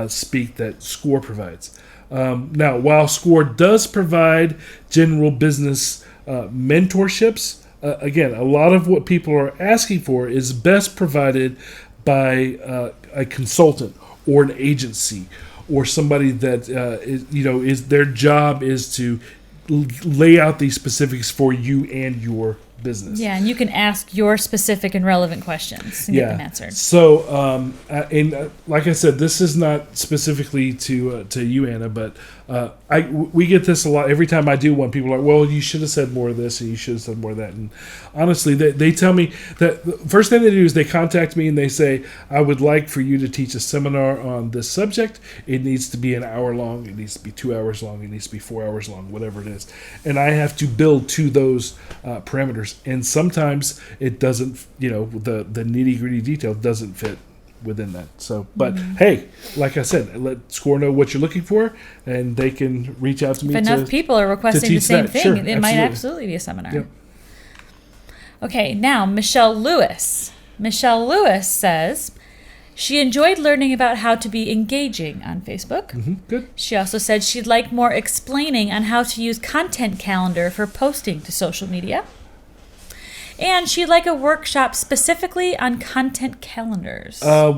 speak that SCORE provides. Now, while SCORE does provide general business mentorships, again, a lot of what people are asking for is best provided by a consultant or an agency or somebody that is their job is to lay out these specifics for you and your business. Yeah, and you can ask your specific and relevant questions and get them answered. So, like I said, this is not specifically to you, Anna, but we get this a lot. Every time I do one, people are like, well, you should have said more of this and you should have said more of that. And honestly, they tell me that the first thing they do is they contact me and they say, I would like for you to teach a seminar on this subject. It needs to be an hour long. It needs to be 2 hours long. It needs to be 4 hours long, whatever it is. And I have to build to those parameters. And sometimes it doesn't, the nitty gritty detail doesn't fit within that. So, but hey, like I said, let SCORE know what you're looking for, and they can reach out to me. If enough people are requesting the same thing, sure, it might absolutely be a seminar. Yep. Okay, now Michelle Lewis. Michelle Lewis says she enjoyed learning about how to be engaging on Facebook. Good. She also said she'd like more explaining on how to use Content Calendar for posting to social media. And she'd like a workshop specifically on content calendars. I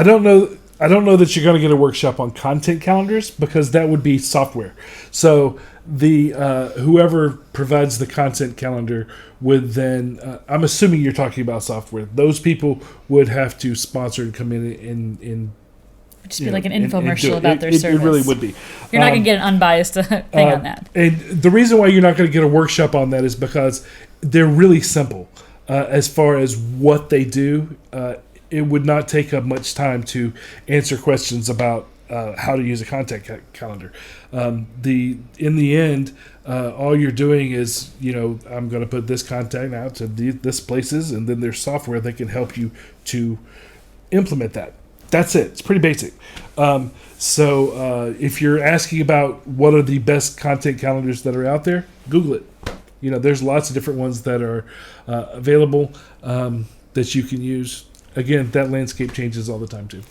don't know that you're going to get a workshop on content calendars because that would be software. So the whoever provides the content calendar would then, I'm assuming you're talking about software. Those people would have to sponsor and come in. Just be like an infomercial about their service. It really would be. You're not going to get an unbiased thing on that. And the reason why you're not going to get a workshop on that is because they're really simple as far as what they do. It would not take up much time to answer questions about how to use a content calendar. In the end, all you're doing is, I'm going to put this contact out to this places, and then there's software that can help you to implement that. That's it. It's pretty basic. So if you're asking about what are the best content calendars that are out there, Google it. There's lots of different ones that are available that you can use. Again, that landscape changes all the time too.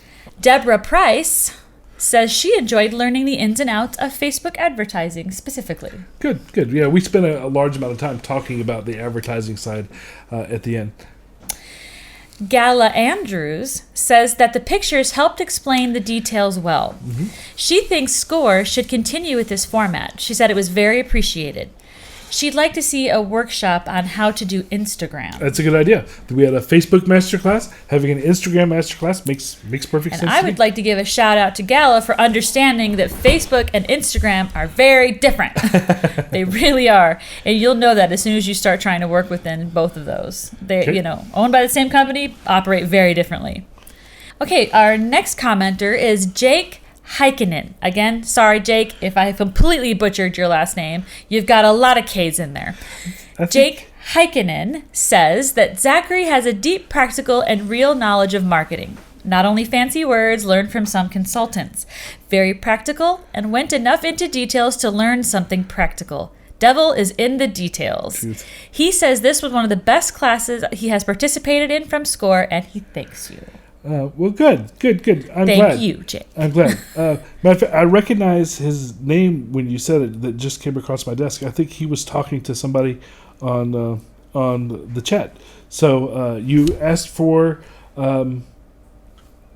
Deborah Price says she enjoyed learning the ins and outs of Facebook advertising specifically. Good. Yeah, we spent a large amount of time talking about the advertising side at the end. Gala Andrews says that the pictures helped explain the details well. She thinks SCORE should continue with this format. She said it was very appreciated. She'd like to see a workshop on how to do Instagram. That's a good idea. We had a Facebook masterclass. Having an Instagram masterclass makes perfect sense. And I would like to give a shout out to Gala for understanding that Facebook and Instagram are very different. They really are. And you'll know that as soon as you start trying to work within both of those. They, owned by the same company, operate very differently. Okay, our next commenter is Jake Heikkinen. Again, sorry, Jake, if I completely butchered your last name. You've got a lot of K's in there. Jake Heikkinen says that Zachary has a deep practical and real knowledge of marketing. Not only fancy words learned from some consultants. Very practical and went enough into details to learn something practical. Devil is in the details. Truth. He says this was one of the best classes he has participated in from SCORE, and he thanks you. Well, good. I'm glad. Thank you, Jake. I'm glad. Matter of fact, I recognize his name when you said it. That just came across my desk. I think he was talking to somebody on the chat. So you asked for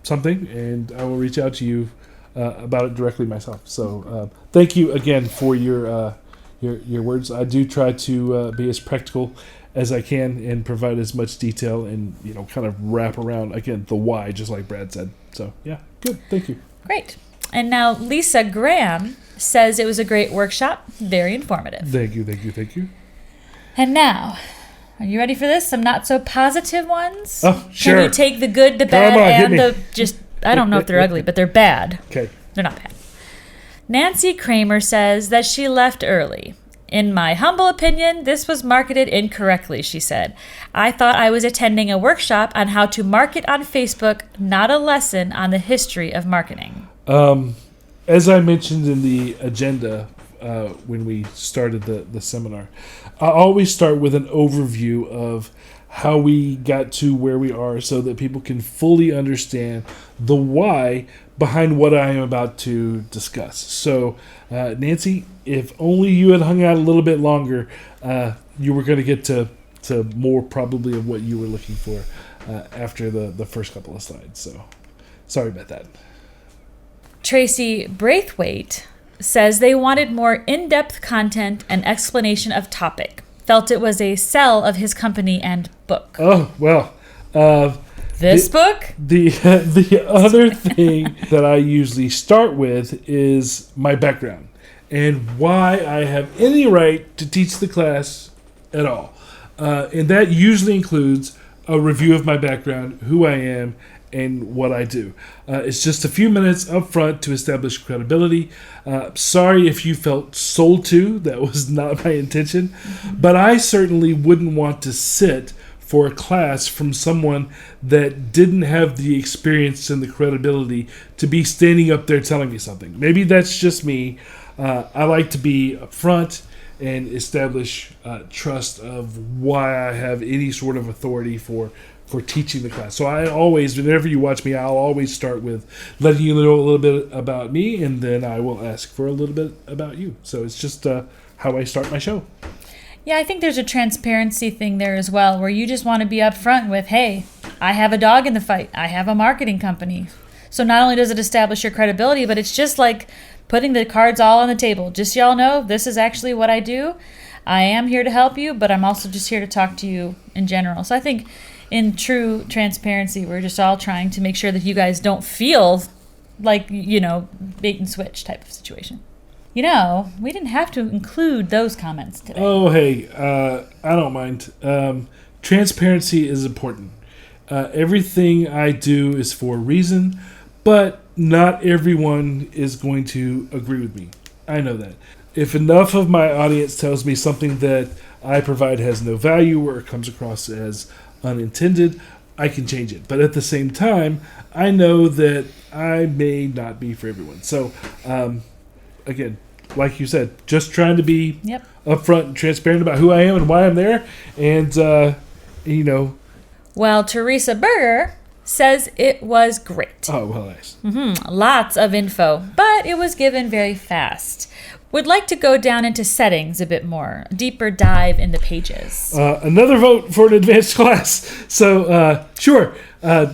something, and I will reach out to you about it directly myself. So thank you again for your words. I do try to be as practical as I can and provide as much detail and kind of wrap around again the why, just like Brad said. So yeah, good. Thank you. Great. And now Lisa Graham says it was a great workshop, very informative. Thank you. And now, are you ready for this? Some not so positive ones. Oh, sure. Can you take the good, the bad, and the just? I don't know if they're ugly, but they're bad. Okay. They're not bad. Nancy Kramer says that she left early. In my humble opinion, this was marketed incorrectly, she said. I thought I was attending a workshop on how to market on Facebook, not a lesson on the history of marketing. As I mentioned in the agenda when we started the seminar, I always start with an overview of how we got to where we are so that people can fully understand the why behind what I am about to discuss. So, Nancy, if only you had hung out a little bit longer, you were going to get to more probably of what you were looking for after the first couple of slides. So, sorry about that. Traci Braithwaite says they wanted more in-depth content and explanation of topic. Felt it was a sell of his company and book. Oh, well. This book? The other thing that I usually start with is my background and why I have any right to teach the class at all. And that usually includes a review of my background, who I am, and what I do. It's just a few minutes up front to establish credibility. Sorry if you felt sold to. That was not my intention. But I certainly wouldn't want to sit for a class from someone that didn't have the experience and the credibility to be standing up there telling me something. Maybe that's just me. I like to be upfront and establish trust of why I have any sort of authority for teaching the class. So I always, whenever you watch me, I'll always start with letting you know a little bit about me, and then I will ask for a little bit about you. So it's just how I start my show. Yeah, I think there's a transparency thing there as well, where you just want to be upfront with, hey, I have a dog in the fight. I have a marketing company. So not only does it establish your credibility, but it's just like putting the cards all on the table. Just so y'all know, this is actually what I do. I am here to help you, but I'm also just here to talk to you in general. So I think in true transparency, we're just all trying to make sure that you guys don't feel like, bait and switch type of situation. We didn't have to include those comments today. Oh, hey, I don't mind. Transparency is important. Everything I do is for a reason, but not everyone is going to agree with me. I know that. If enough of my audience tells me something that I provide has no value or comes across as unintended, I can change it. But at the same time, I know that I may not be for everyone. So, again, like you said, just trying to be upfront and transparent about who I am and why I'm there. And, Well, Teresa Berger says it was great. Oh, well, nice. Lots of info, but it was given very fast. Would like to go down into settings a bit more, a deeper dive in the pages. Another vote for an advanced class. So, sure.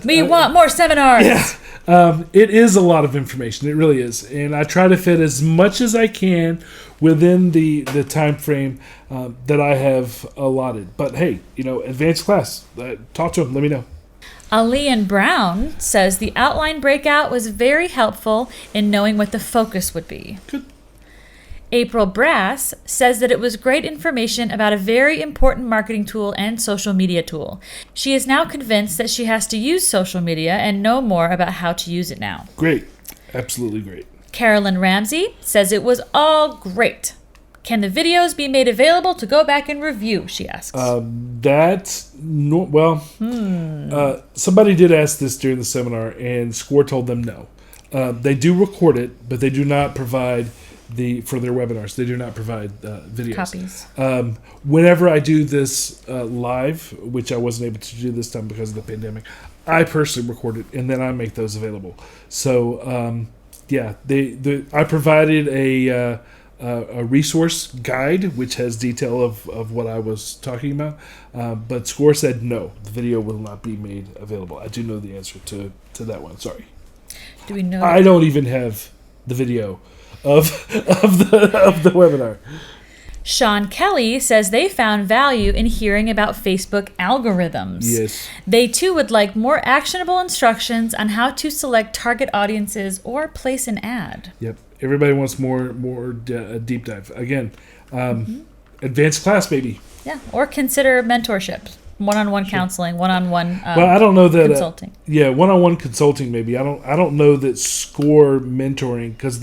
We want more seminars. Yeah. It is a lot of information. It really is. And I try to fit as much as I can within the time frame that I have allotted. But, hey, advanced class. Talk to them. Let me know. Alian Brown says the outline breakout was very helpful in knowing what the focus would be. Good. April Brass says that it was great information about a very important marketing tool and social media tool. She is now convinced that she has to use social media and know more about how to use it now. Great. Absolutely great. Carolyn Ramsey says it was all great. Can the videos be made available to go back and review, she asks. Somebody did ask this during the seminar, and SCORE told them no. They do record it, but they do not provide for their webinars. They do not provide videos. Copies. Whenever I do this live, which I wasn't able to do this time because of the pandemic, I personally record it and then I make those available. So I provided a resource guide which has detail of what I was talking about, but SCORE said no, the video will not be made available. I do know the answer to that one. Sorry. Do we know? I don't even have the video of the webinar. Sean Kelly says they found value in hearing about Facebook algorithms. Yes. They too would like more actionable instructions on how to select target audiences or place an ad. Yep. Everybody wants more deep dive. Again, advanced class, baby. Yeah. Or consider mentorship, one-on-one counseling, one-on-one well, I don't know that consulting. One-on-one consulting maybe. I don't know that SCORE mentoring, because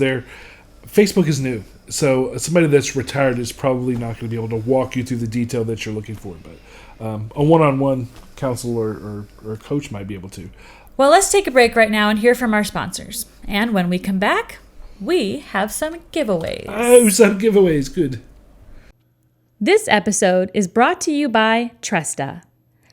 Facebook is new. So somebody that's retired is probably not going to be able to walk you through the detail that you're looking for. But a one-on-one counsel or coach might be able to. Well, let's take a break right now and hear from our sponsors. And when we come back, we have some giveaways. Oh, some giveaways. Good. This episode is brought to you by Tresta.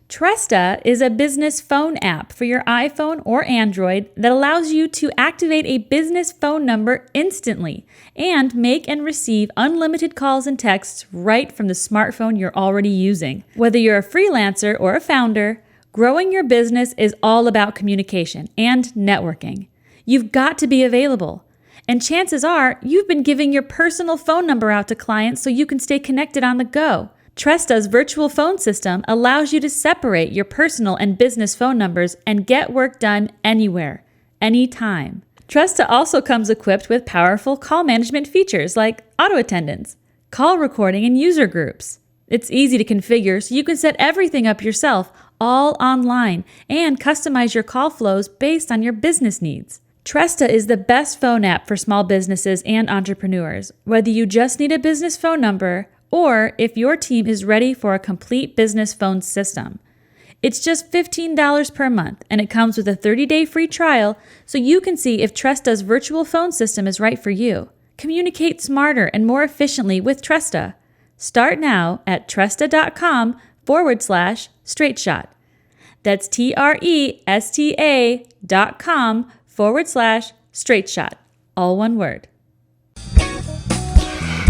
Tresta is a business phone app for your iPhone or Android that allows you to activate a business phone number instantly and make and receive unlimited calls and texts right from the smartphone you're already using. Whether you're a freelancer or a founder, growing your business is all about communication and networking. You've got to be available. And chances are you've been giving your personal phone number out to clients so you can stay connected on the go. Tresta's virtual phone system allows you to separate your personal and business phone numbers and get work done anywhere, anytime. Tresta also comes equipped with powerful call management features like auto attendance, call recording, and user groups. It's easy to configure so you can set everything up yourself, all online, and customize your call flows based on your business needs. Tresta is the best phone app for small businesses and entrepreneurs, whether you just need a business phone number or if your team is ready for a complete business phone system. It's just $15 per month, and it comes with a 30-day free trial so you can see if Tresta's virtual phone system is right for you. Communicate smarter and more efficiently with Tresta. Start now at tresta.com/straightshot. That's TRESTA.com/straightshot. All one word.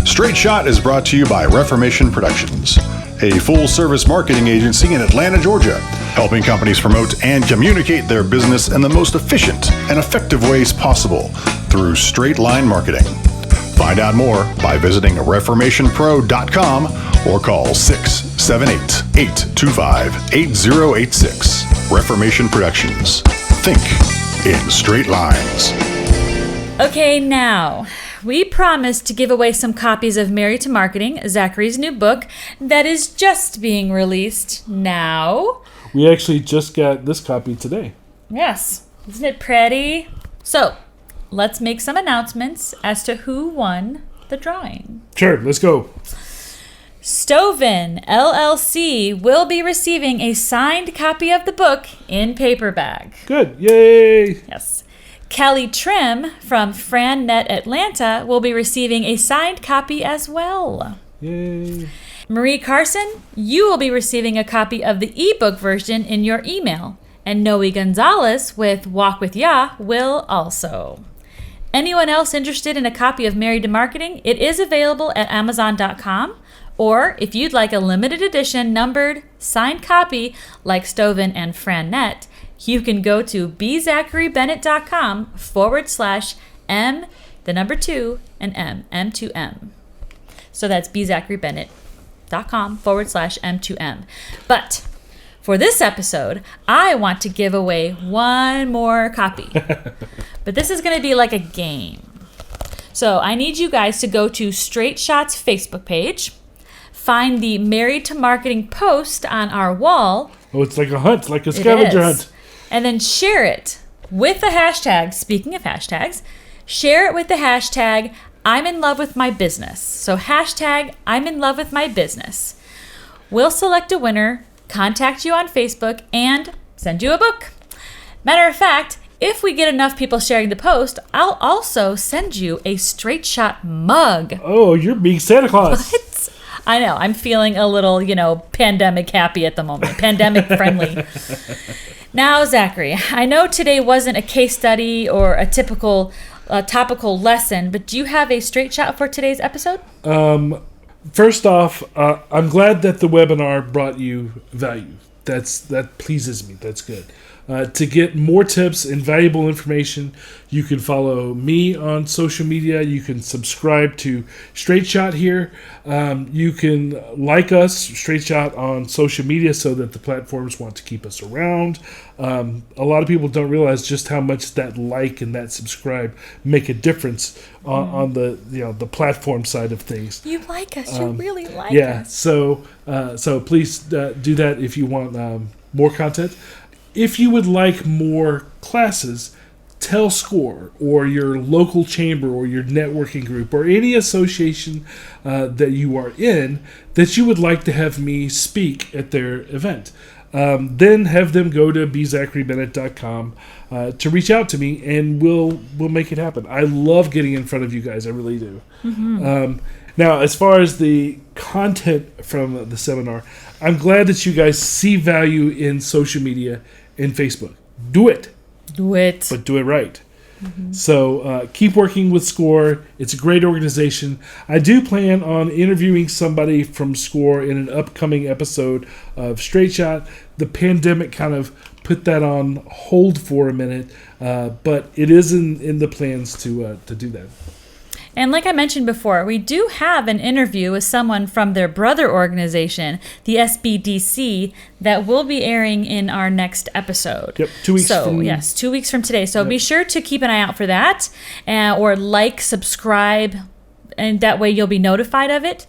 Straight Shot is brought to you by Reformation Productions, a full-service marketing agency in Atlanta, Georgia, helping companies promote and communicate their business in the most efficient and effective ways possible through straight-line marketing. Find out more by visiting reformationpro.com or call 678-825-8086. Reformation Productions. Think in straight lines. Okay, now, we promised to give away some copies of Married to Marketing, Zachary's new book, that is just being released now. We actually just got this copy today. Yes. Isn't it pretty? So, let's make some announcements as to who won the drawing. Sure, let's go. Stovin LLC will be receiving a signed copy of the book in paperback. Good. Yay. Yes. Kelly Trim from FranNet Atlanta will be receiving a signed copy as well. Yay. Marie Carson, you will be receiving a copy of the ebook version in your email. And Noe Gonzalez with Walk with Yah will also. Anyone else interested in a copy of Married to Marketing? It is available at Amazon.com. Or if you'd like a limited edition numbered signed copy like Stovin and FranNet, you can go to bzacharybennett.com/M, the number 2, and M, M2M. So that's bzacharybennett.com/M2M. But for this episode, I want to give away one more copy. But this is going to be like a game. So I need you guys to go to Straight Shot's Facebook page, find the Married to Marketing post on our wall. Oh, it's like a hunt, like a scavenger hunt. And then share it with the hashtag, speaking of hashtags, share it with the hashtag, I'm in love with my business. So hashtag, I'm in love with my business. We'll select a winner, contact you on Facebook, and send you a book. Matter of fact, If we get enough people sharing the post, I'll also send you a Straight Shot mug. Oh, you're being Santa Claus. What? I know. I'm feeling a little, pandemic happy at the moment. Pandemic friendly. Now, Zachary, I know today wasn't a case study or a typical topical lesson, but do you have a straight shot for today's episode? First off, I'm glad that the webinar brought you value. That pleases me. That's good. To get more tips and valuable information, you can follow me on social media. You can subscribe to Straight Shot here. You can like us, Straight Shot, on social media so that the platforms want to keep us around. A lot of people don't realize just how much that like and that subscribe make a difference on the platform side of things. You like us. You really like us. So please do that if you want more content. If you would like more classes, tell SCORE or your local chamber or your networking group or any association that you are in that you would like to have me speak at their event. Then have them go to bzacharybennett.com to reach out to me, and we'll make it happen. I love getting in front of you guys. I really do. Mm-hmm. Now, as far as the content from the seminar, I'm glad that you guys see value in social media and Facebook. Do it. Do it. But do it right. Mm-hmm. So keep working with SCORE. It's a great organization. I do plan on interviewing somebody from SCORE in an upcoming episode of Straight Shot. The pandemic kind of put that on hold for a minute, but it is in the plans to do that. And like I mentioned before, we do have an interview with someone from their brother organization, the SBDC, that will be airing in our next episode. Yep, 2 weeks from... Yes, 2 weeks from today. So Be sure to keep an eye out for that, or subscribe, and that way you'll be notified of it,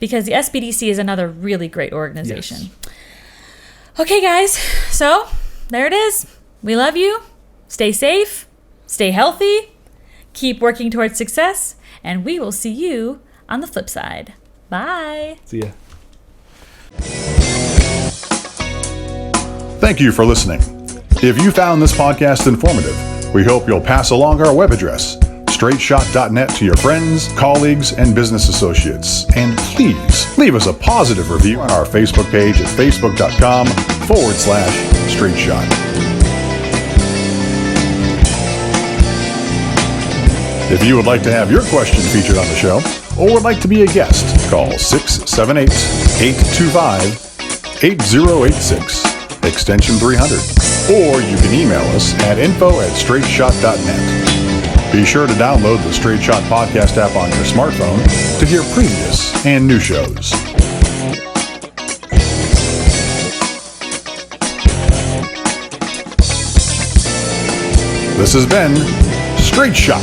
because the SBDC is another really great organization. Yes. Okay, guys, so there it is. We love you. Stay safe. Stay healthy. Keep working towards success. And we will see you on the flip side. Bye. See ya. Thank you for listening. If you found this podcast informative, we hope you'll pass along our web address, straightshot.net, to your friends, colleagues, and business associates. And please leave us a positive review on our Facebook page at facebook.com/straightshot. If you would like to have your question featured on the show, or would like to be a guest, call 678-825-8086, extension 300. Or you can email us at info@straightshot.net. Be sure to download the Straight Shot podcast app on your smartphone to hear previous and new shows. This has been Straight Shot.